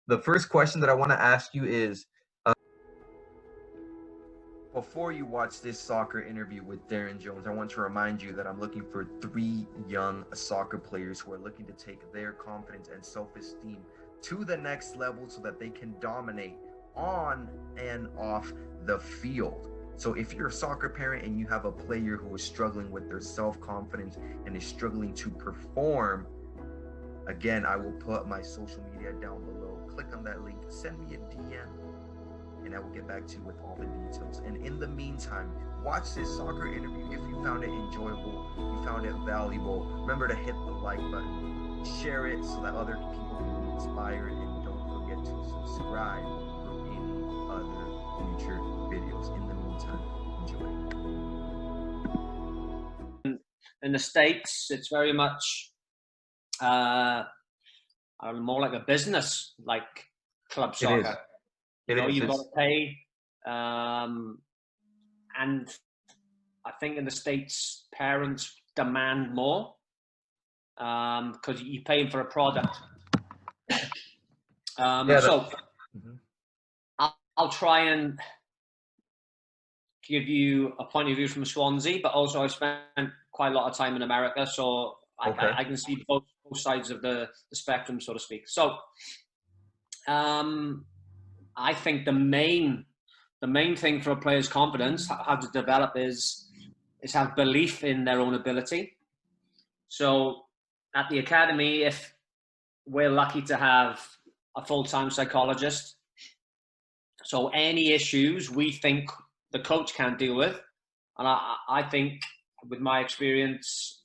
The first question that I want to ask you is, before you watch this soccer interview with Darran Jones, I want to remind you that I'm looking for 3 young soccer players who are looking to take their confidence and self-esteem to the next level so that they can dominate on and off the field. So if you're a soccer parent and you have a player who is struggling with their self-confidence and is struggling to perform, again, I will put my social media down below. Click on that link, send me a DM, and I will get back to you with all the details. And in the meantime, watch this soccer interview. If you found it enjoyable, you found it valuable, remember to hit the like button, share it so that other people can be inspired, and don't forget to subscribe for any other future videos. In the meantime, enjoy. In the States, it's very much more like a business, like club soccer. You've got to pay, and I think in the States, parents demand more because you're paying for a product. I'll try and give you a point of view from Swansea, but also I've spent quite a lot of time in America, so I can see both sides of the spectrum, so to speak. So I think the main thing for a player's confidence, how to develop, is have belief in their own ability. So at the academy, if we're lucky to have a full-time psychologist, so any issues we think the coach can't deal with, and I think with my experience,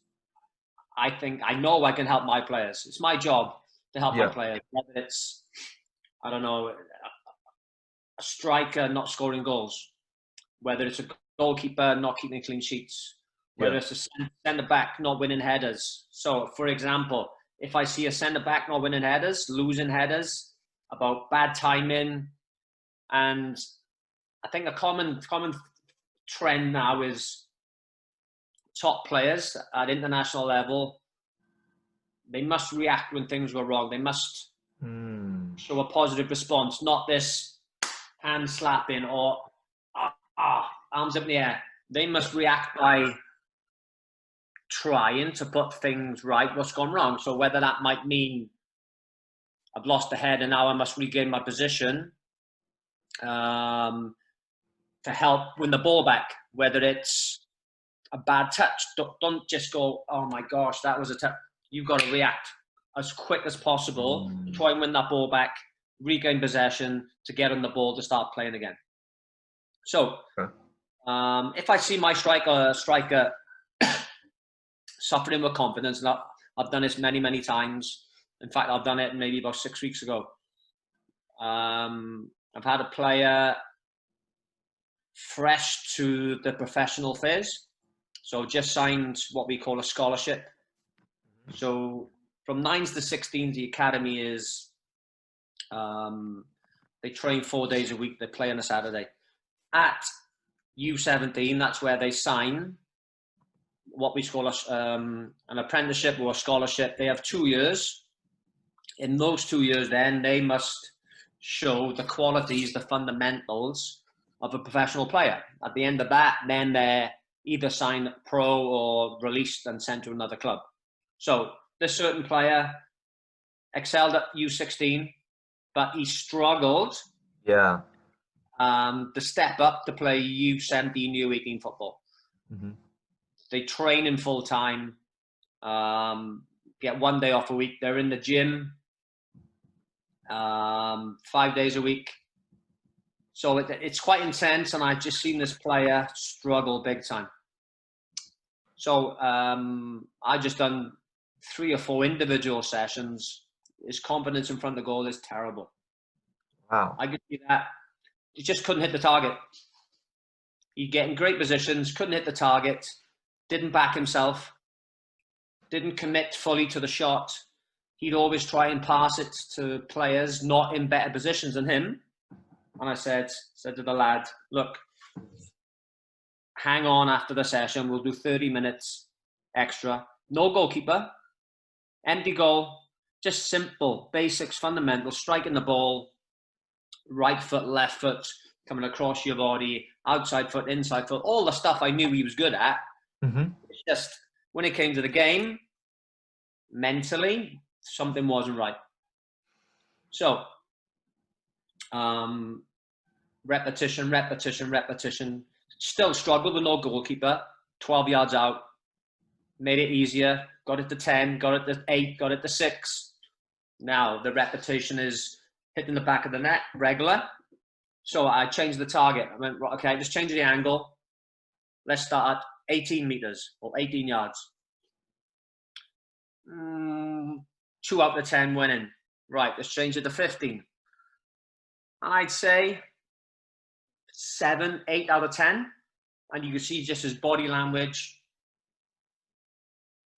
I know I can help my players. It's my job to help my players, whether it's, I don't know, a striker not scoring goals, whether it's a goalkeeper not keeping clean sheets, whether it's a centre-back not winning headers. So, for example, if I see a centre-back not winning headers, losing headers, about bad timing, and I think a common trend now is top players at international level, they must react when things go wrong. They must show a positive response, not this hand slapping or arms up in the air. They must react by trying to put things right, what's gone wrong. So whether that might mean I've lost the head and now I must regain my position to help win the ball back, whether it's a bad touch. Don't just go, oh my gosh, that was a touch. You've got to react as quick as possible to try and win that ball back, regain possession, to get on the ball to start playing again. So if I see my striker suffering with confidence, and I've done this many times. In fact, I've done it maybe about 6 weeks ago. I've had a player fresh to the professional phase, so just signed what we call a scholarship. So from 9s to 16s, the academy is, they train 4 days a week, they play on a Saturday. At U17, that's where they sign what we call an apprenticeship or a scholarship. They have 2 years. In those 2 years, then they must show the qualities, the fundamentals of a professional player. At the end of that, then they're either signed pro or released and sent to another club. So this certain player excelled at U16, but he struggled to step up to play U17, U18 football. They train in full time, get 1 day off a week. They're in the gym 5 days a week. So it's quite intense, and I've just seen this player struggle big time. So I just done 3 or 4 individual sessions. His confidence in front of the goal is terrible. Wow. I could see that. He just couldn't hit the target. He'd get in great positions, couldn't hit the target, didn't back himself, didn't commit fully to the shot. He'd always try and pass it to players not in better positions than him. And I said to the lad, look, hang on after the session. We'll do 30 minutes extra. No goalkeeper, empty goal. just simple, basics, fundamentals, striking the ball, right foot, left foot, coming across your body, outside foot, inside foot, all the stuff I knew he was good at. Mm-hmm. It's just when it came to the game, mentally, something wasn't right. So, repetition, repetition, repetition. Still struggled with no goalkeeper. 12 yards out. Made it easier. Got it to 10. Got it to 8. Got it to 6. Now the repetition is hitting the back of the net regular. So I changed the target. I went, okay, just change the angle. Let's start at 18 meters or 18 yards. 2 out of 10 went in. Right, let's change it to 15. I'd say 7, 8 out of 10. And you can see just his body language.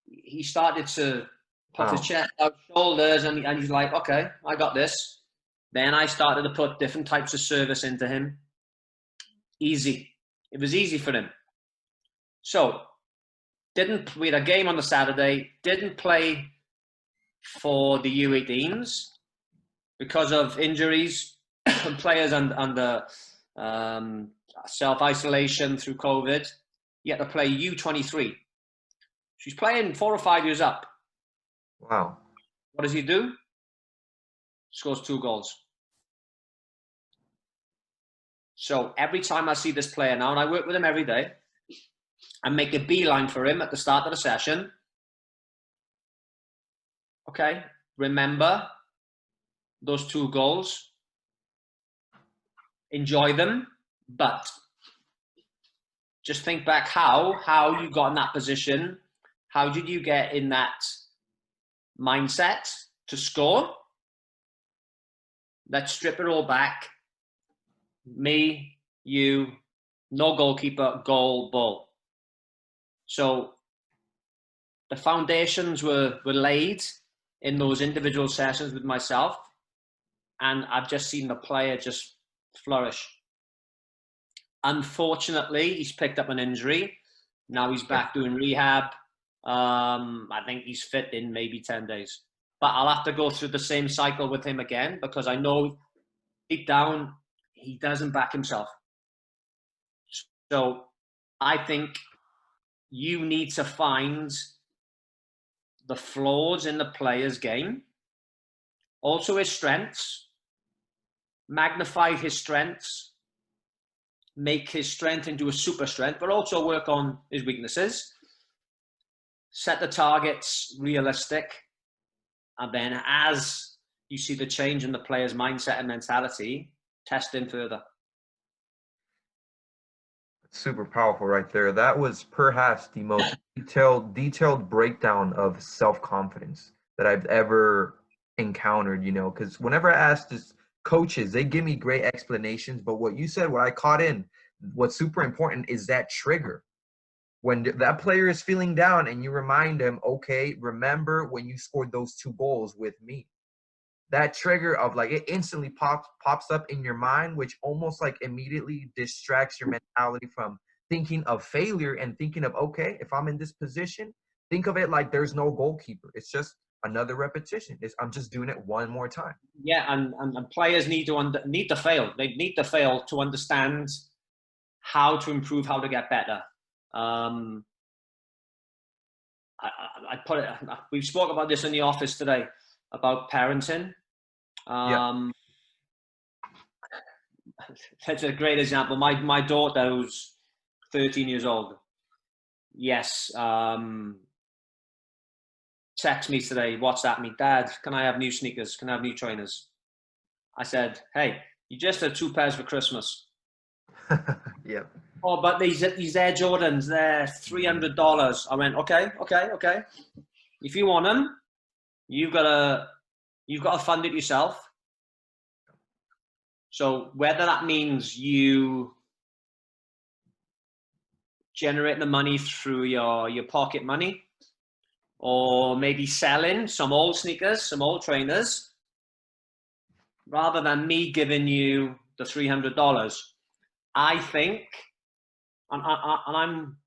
He started to put his chest out, shoulders, and he's like, okay, I got this. Then I started to put different types of service into him. Easy. It was easy for him. So, we had a game on the Saturday, didn't play for the U18s because of injuries and players under self-isolation through COVID. He had to play U23. She's playing 4 or 5 years up. Wow. What does he do? Scores 2 goals. So every time I see this player now, and I work with him every day, I make a beeline for him at the start of the session. Okay, remember those 2 goals. Enjoy them, but just think back how you got in that position. How did you get in that mindset to score? Let's strip it all back. Me, you, no goalkeeper, goal, ball. So the foundations were laid in those individual sessions with myself, and I've just seen the player just flourish. Unfortunately, he's picked up an injury. Now he's back doing rehab. I think he's fit in maybe 10 days. But I'll have to go through the same cycle with him again because I know deep down he doesn't back himself. So I think you need to find the flaws in the player's game, also his strengths, magnify his strengths, make his strength into a super strength, but also work on his weaknesses. Set the targets realistic. And then as you see the change in the player's mindset and mentality, test him further. Super powerful right there. That was perhaps the most detailed breakdown of self-confidence that I've ever encountered, because whenever I ask this coaches, they give me great explanations, but what you said, what I caught in, what's super important is that trigger. When that player is feeling down and you remind him, okay, remember when you scored those 2 goals with me. That trigger of like, it instantly pops up in your mind, which almost like immediately distracts your mentality from thinking of failure and thinking of, okay, if I'm in this position, think of it like there's no goalkeeper. It's just another repetition. I'm just doing it one more time. Yeah, and players need to fail. They need to fail to understand how to improve, how to get better. I put it. We've spoke about this in the office today about parenting. That's a great example. My daughter, who's 13 years old, yes, text me today, WhatsApp me, Dad, can I have new sneakers? Can I have new trainers? I said, hey, you just had 2 pairs for Christmas. Yep. Oh, but these Air Jordans, they're $300. I went, okay. If you want them, you've got to fund it yourself. So whether that means you generate the money through your pocket money, or maybe selling some old sneakers, some old trainers, rather than me giving you the $300, I think, and I'm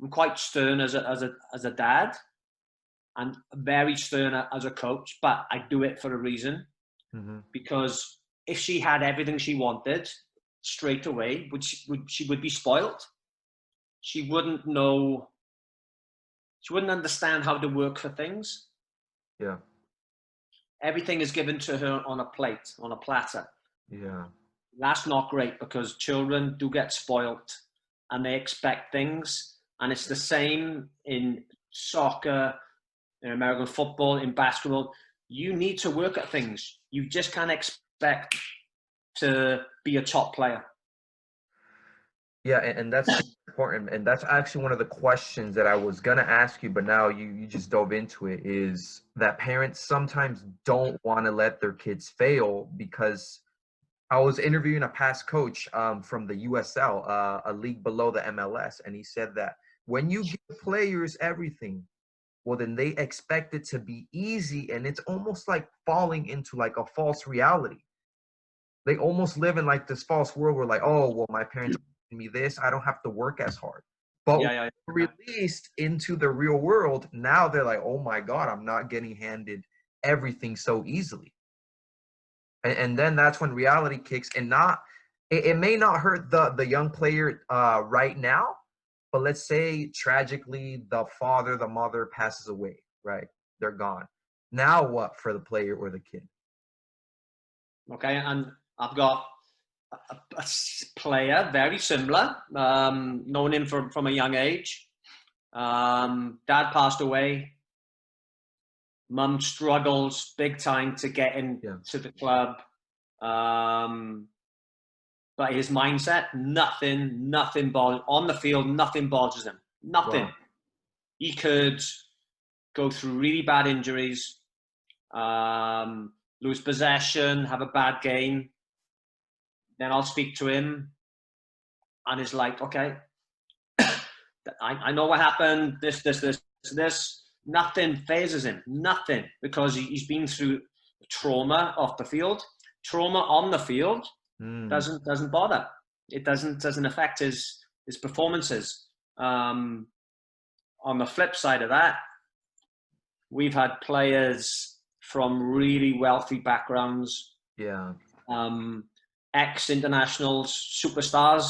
quite stern as a dad. and very stern as a coach, but I do it for a reason. Mm-hmm. Because if she had everything she wanted straight away, she would be spoiled. She wouldn't know, she wouldn't understand how to work for things. Yeah. Everything is given to her on a plate, on a platter. Yeah. That's not great because children do get spoiled and they expect things. And it's the same in soccer, in American football, in basketball. You need to work at things. You just can't expect to be a top player. Yeah, and that's super important. And that's actually one of the questions that I was gonna ask you, but now you just dove into it, is that parents sometimes don't want to let their kids fail. Because I was interviewing a past coach from the USL, a league below the MLS, and he said that when you give players everything, well, then they expect it to be easy, and it's almost like falling into like a false reality. They almost live in like this false world where like, oh, well, my parents gave me this, I don't have to work as hard. But Yeah. released into the real world, now they're like, oh my God, I'm not getting handed everything so easily. And then that's when reality kicks, and not it may not hurt the young player right now, but let's say tragically the father, the mother passes away, right? They're gone. Now what for the player or the kid? Okay, and I've got a player very similar, known him from a young age. Dad passed away. Mum struggles big time to get into the club. But his mindset, nothing on the field, nothing bothers him. Nothing. Wow. He could go through really bad injuries, lose possession, have a bad game. Then I'll speak to him, and it's like, okay, I know what happened. This. Nothing phases him. Nothing, because he's been through trauma off the field. Trauma on the field doesn't bother. It doesn't affect his performances. On the flip side of that, we've had players from really wealthy backgrounds. Yeah. Ex-internationals, superstars.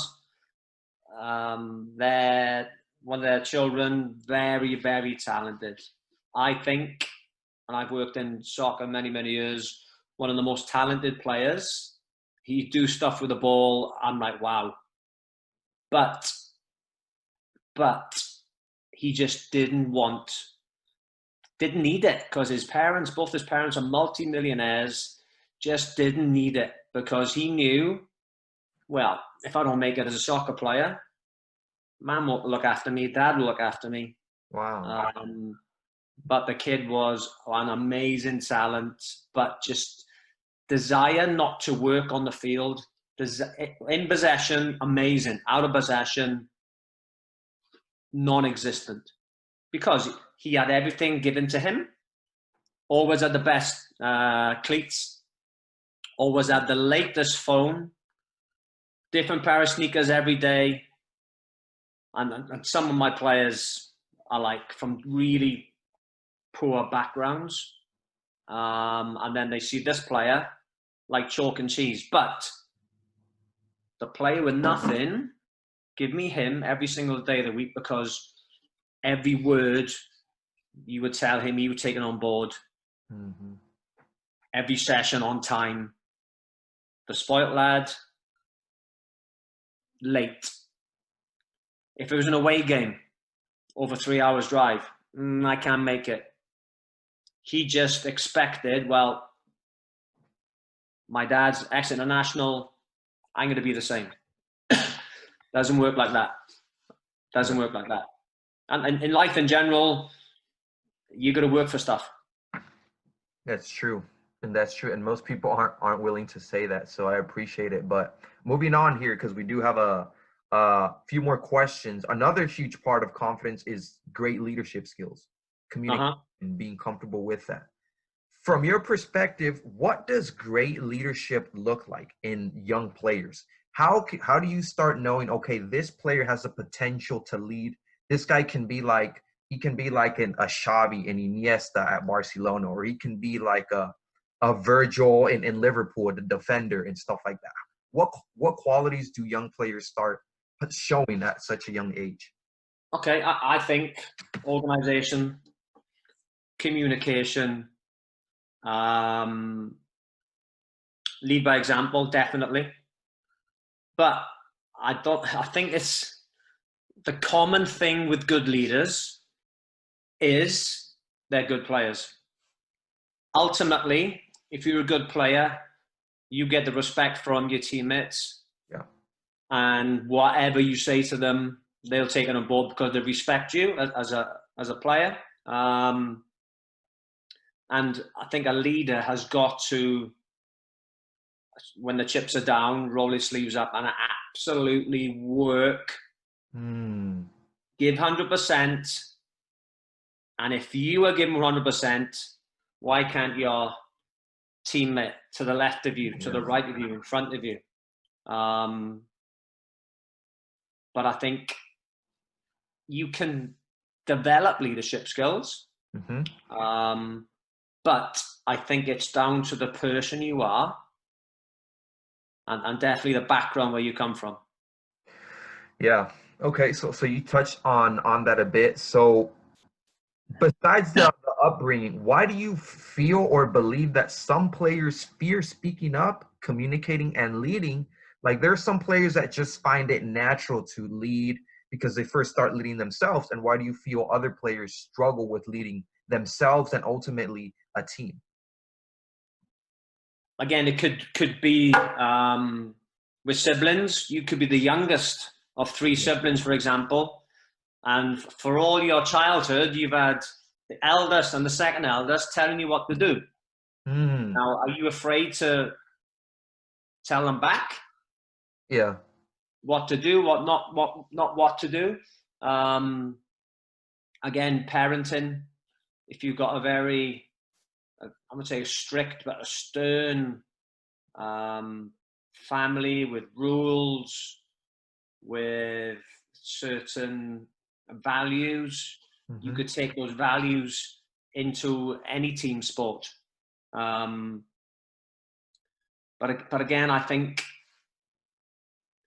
One of their children, very, very talented. I think, and I've worked in soccer many years, one of the most talented players. He do stuff with the ball. I'm like, wow. But he just didn't need it, because both his parents are multi-millionaires, just didn't need it, because he knew, well, if I don't make it as a soccer player, Mum will look after me, Dad will look after me. Wow. But the kid was an amazing talent, but just desire not to work on the field. In possession, amazing. Out of possession, non-existent. Because he had everything given to him. Always had the best cleats. Always had the latest phone. Different pair of sneakers every day. And some of my players are like from really poor backgrounds. And then they see this player like chalk and cheese. But the player with nothing, give me him every single day of the week, because every word you would tell him, he would take it on board. Mm-hmm. Every session on time. The spoilt lad, late. If it was an away game, over 3 hours drive, I can't make it. He just expected, well, my dad's ex-international, I'm going to be the same. Doesn't work like that. Doesn't work like that. And in life in general, you got to work for stuff. That's true. And that's true. And most people aren't willing to say that. So I appreciate it. But moving on here, because we do have a few more questions. Another huge part of confidence is great leadership skills, communication, and being comfortable with that. From your perspective, what does great leadership look like in young players? How do you start knowing, okay, this player has the potential to lead? This guy can be like He can be like a Xavi and Iniesta at Barcelona, or he can be like a Virgil in Liverpool, the defender and stuff like that. What qualities do young players start showing at such a young age? Okay, I think organization, communication, lead by example, definitely. But I think it's the common thing with good leaders is they're good players. Ultimately, if you're a good player, you get the respect from your teammates. Yeah. And whatever you say to them, they'll take it on board because they respect you as a player. And I think a leader has got to, when the chips are down, roll his sleeves up and absolutely work. Give 100%. And if you are giving 100%, why can't your teammate to the left of you, to the right of you, in front of you? But I think you can develop leadership skills. But I think it's down to the person you are and definitely the background where you come from. Yeah. Okay. So you touched on that a bit. So besides the upbringing, why do you feel or believe that some players fear speaking up, communicating, and leading? Like there's some players that just find it natural to lead because they first start leading themselves. And why do you feel other players struggle with leading themselves and ultimately a team? Again, it could be with siblings. You could be the youngest of three siblings, for example. And for all your childhood, you've had the eldest and the second eldest telling you what to do. Now, are you afraid to tell them back? Yeah. What to do, not what to do. Again, parenting. If you've got a very, I would say, a strict but a stern family with rules, with certain values, you could take those values into any team sport. But again, I think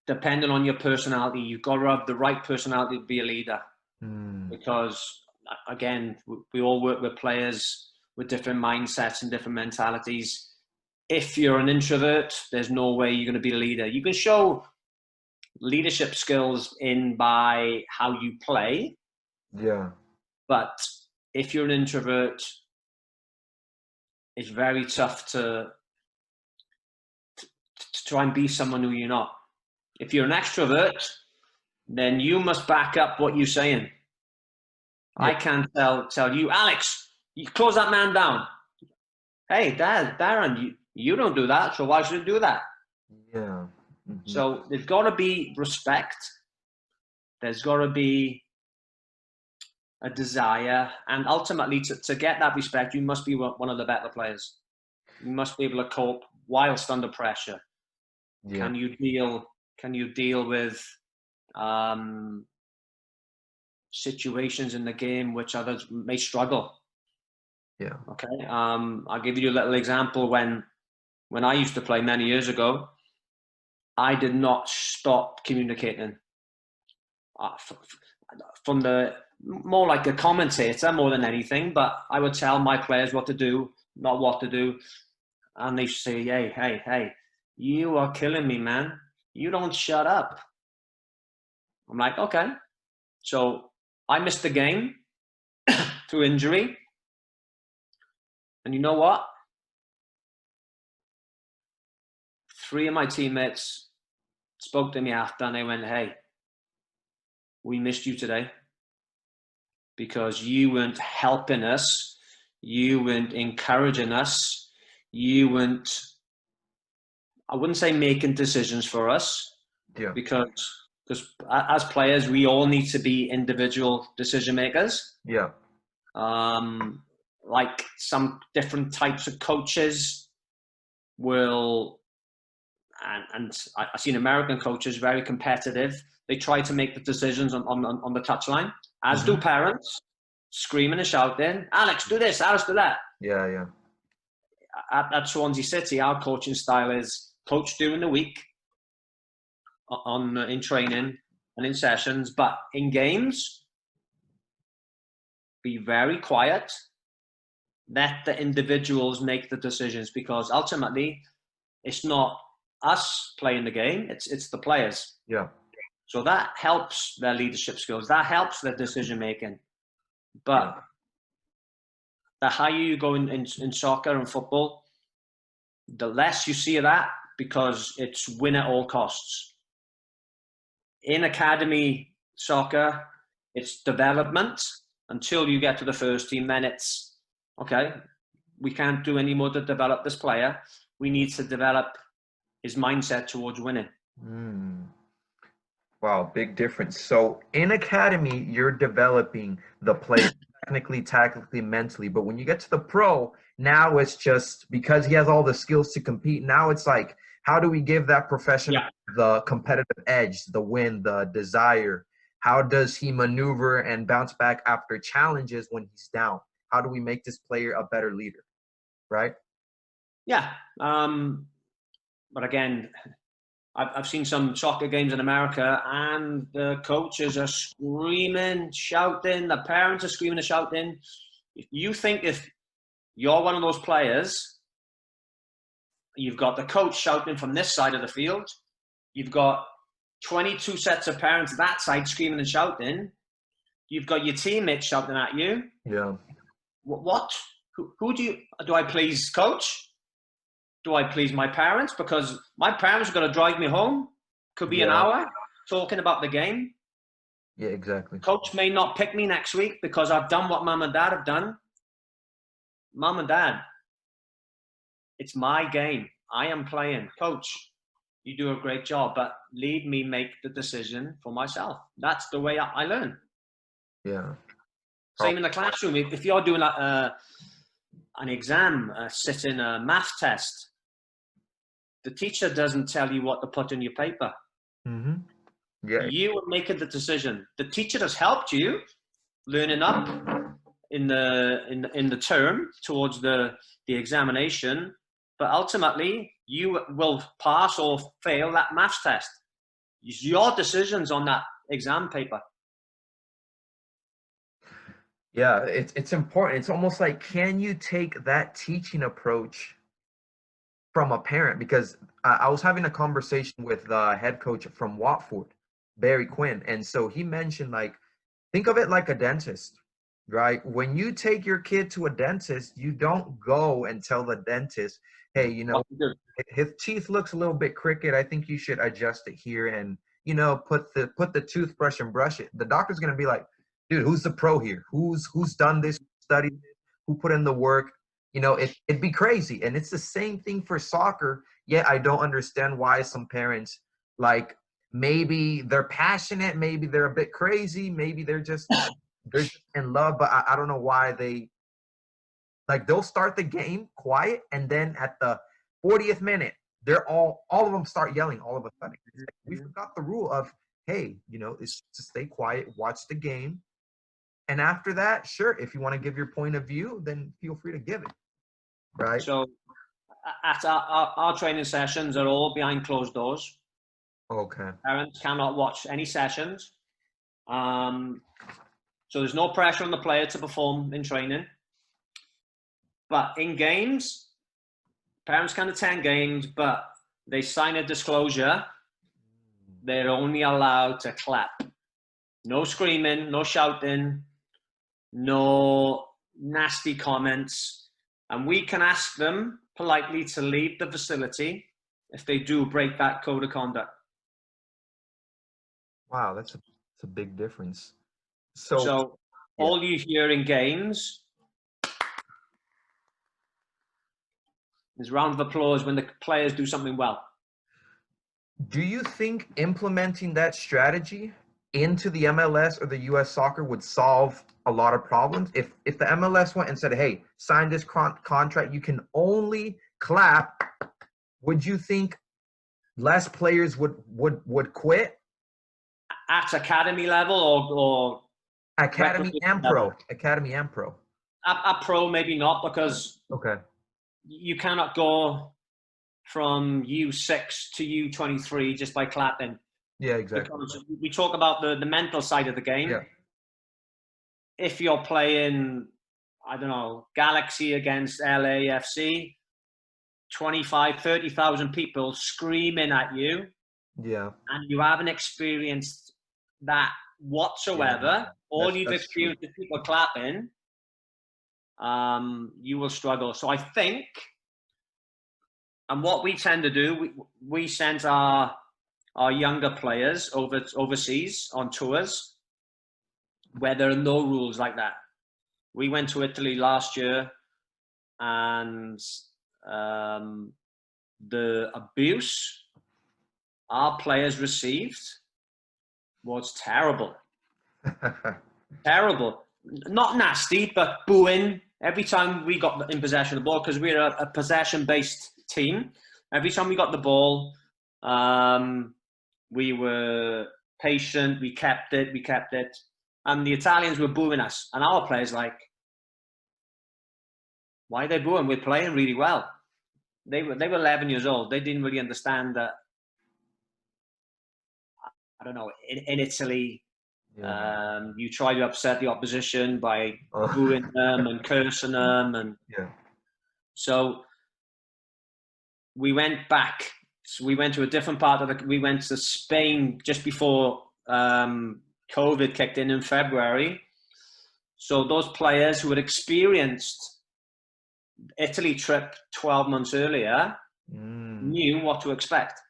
depending on your personality, you've got to have the right personality to be a leader. Because again, we all work with players with different mindsets and different mentalities. If you're an introvert, there's no way you're going to be a leader. You can show leadership skills in by how you play. Yeah. But if you're an introvert, it's very tough to try and be someone who you're not. If you're an extrovert, then you must back up what you're saying. Yeah. I can't tell you, Alex, you close that man down. Hey, Darran, you don't do that, so why should I do that? Yeah. So there's got to be respect. There's got to be a desire. And ultimately, to get that respect, you must be one of the better players. You must be able to cope whilst under pressure. Yeah. Can you deal with situations in the game which others may struggle? Yeah. Okay. I'll give you a little example. When I used to play many years ago, I did not stop communicating. From the more like a commentator more than anything, but I would tell my players what to do, not what to do. And they say, hey, you are killing me, man. You don't shut up. I'm like, okay. So I missed the game through injury. And you know what? 3 of my teammates spoke to me after and they went, hey, we missed you today because you weren't helping us. You weren't encouraging us. You weren't, I wouldn't say making decisions for us. Yeah. Because as players, we all need to be individual decision makers. Yeah. Like some different types of coaches will, and I've seen American coaches very competitive. They try to make the decisions on the touchline, as do parents. screaming and shouting, Alex, do this, Alex, do that. Yeah, yeah. At Swansea City, our coaching style is coach during the week in training and in sessions, but in games, be very quiet. Let the individuals make the decisions, because ultimately it's not us playing the game, it's the players. Yeah. So that helps their leadership skills, that helps their decision making. But the higher you go in soccer and football, the less you see of that, because it's win at all costs. In academy soccer, it's development until you get to the first team. Then it's, okay, we can't do any more to develop this player. We need to develop his mindset towards winning. Wow, big difference. So in academy, you're developing the player technically, tactically, mentally. But when you get to the pro, now it's just because he has all the skills to compete. Now it's like, how do we give that professional the competitive edge, the win, the desire? How does he maneuver and bounce back after challenges when he's down? How do we make this player a better leader? Right? Yeah. But again, I've seen some soccer games in America, and the coaches are screaming, shouting, the parents are screaming and shouting. If you think if you're one of those players, you've got the coach shouting from this side of the field, you've got 22 sets of parents that side screaming and shouting, you've got your teammates shouting at you. Yeah. What? Who do I please, coach? Do I please my parents? Because my parents are going to drive me home. Could be an hour talking about the game. Yeah, exactly. Coach may not pick me next week because I've done what mom and dad have done. Mom and dad, it's my game. I am playing. Coach, you do a great job, but leave me make the decision for myself. That's the way I learn. Yeah. Same in the classroom. If you're doing an exam, sitting a math test, the teacher doesn't tell you what to put in your paper. Mm-hmm. Yeah. You are making the decision. The teacher has helped you learning up in the term towards the examination, but ultimately you will pass or fail that maths test. It's your decisions on that exam paper. Yeah, it's important. It's almost like, can you take that teaching approach from a parent? Because I was having a conversation with the head coach from Watford, Barry Quinn, and so he mentioned, like, think of it like a dentist, right? When you take your kid to a dentist, you don't go and tell the dentist, hey, his teeth looks a little bit crooked. I think you should adjust it here, and put the toothbrush and brush it. The doctor's gonna be like, dude, who's the pro here? Who's done this, studied it, who put in the work? It'd be crazy. And it's the same thing for soccer. Yet I don't understand why some parents, like, maybe they're passionate, maybe they're a bit crazy, maybe they're just in love, but I don't know why they'll start the game quiet, and then at the 40th minute, they're all of them start yelling all of a sudden. It's like, we forgot the rule of, hey, it's to stay quiet, watch the game. And after that, sure, if you want to give your point of view, then feel free to give it. Right. So at our training sessions are all behind closed doors. Okay. Parents cannot watch any sessions. So there's no pressure on the player to perform in training. But in games, parents can attend games, but they sign a disclosure. They're only allowed to clap. No screaming, no shouting, no nasty comments. And we can ask them politely to leave the facility if they do break that code of conduct. Wow, that's a big difference. So all you hear in games is round of applause when the players do something well. Do you think implementing that strategy into the MLS or the US soccer would solve a lot of problems? If the MLS went and said, hey, sign this contract, you can only clap, would you think less players would quit? At academy level or Academy and pro. Academy and pro. At pro, maybe not, because Okay. you cannot go from U6 to U23 just by clapping. Yeah, exactly. Because we talk about the mental side of the game. Yeah. If you're playing, I don't know, Galaxy against LAFC, 25, 30,000 people screaming at you, Yeah. and you haven't experienced that whatsoever, Yeah. all you've That's true. experienced is people clapping, you will struggle. So I think, and what we tend to do, we send our younger players overseas on tours where there are no rules like that. We went to Italy last year, and the abuse our players received was terrible. Terrible. Not nasty, but booing every time we got in possession of the ball, because we're a possession-based team. Every time we got the ball, we were patient, we kept it. And the Italians were booing us. And our players like, why are they booing? We're playing really well. They were 11 years old. They didn't really understand that, I don't know, in Italy, you try to upset the opposition by booing them and cursing them. And so we went back. So we went to a different part of we went to Spain just before COVID kicked in February. So those players who had experienced Italy trip 12 months earlier knew what to expect.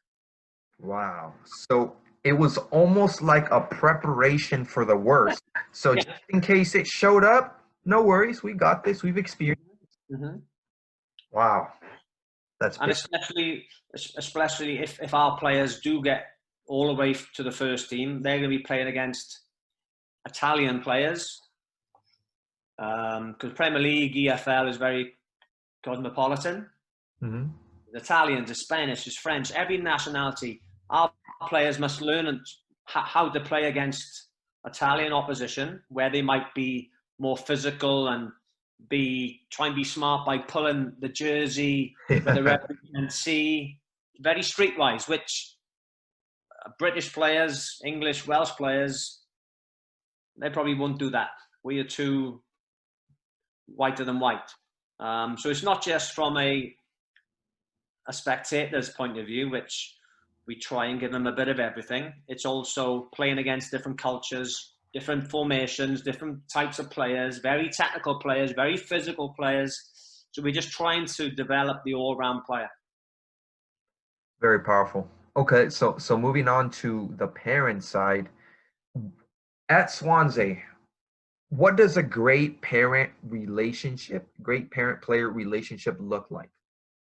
Wow. So it was almost like a preparation for the worst. So just in case it showed up, no worries. We got this. We've experienced. Wow. That's big. And especially if our players do get all the way to the first team, they're going to be playing against Italian players. Because Premier League, EFL is very cosmopolitan. The Italians, the Spanish, the French, every nationality. Our players must learn how to play against Italian opposition, where they might be more physical and try and be smart by pulling the jersey where the referee can see. Very streetwise, which British players, English, Welsh players, they probably won't do that. We are too whiter than white. So it's not just from a spectator's point of view, which we try and give them a bit of everything. It's also playing against different cultures, different formations, different types of players, very technical players, very physical players. So we're just trying to develop the all-round player. Very powerful. Okay, so moving on to the parent side. At Swansea, what does a great parent-player relationship look like?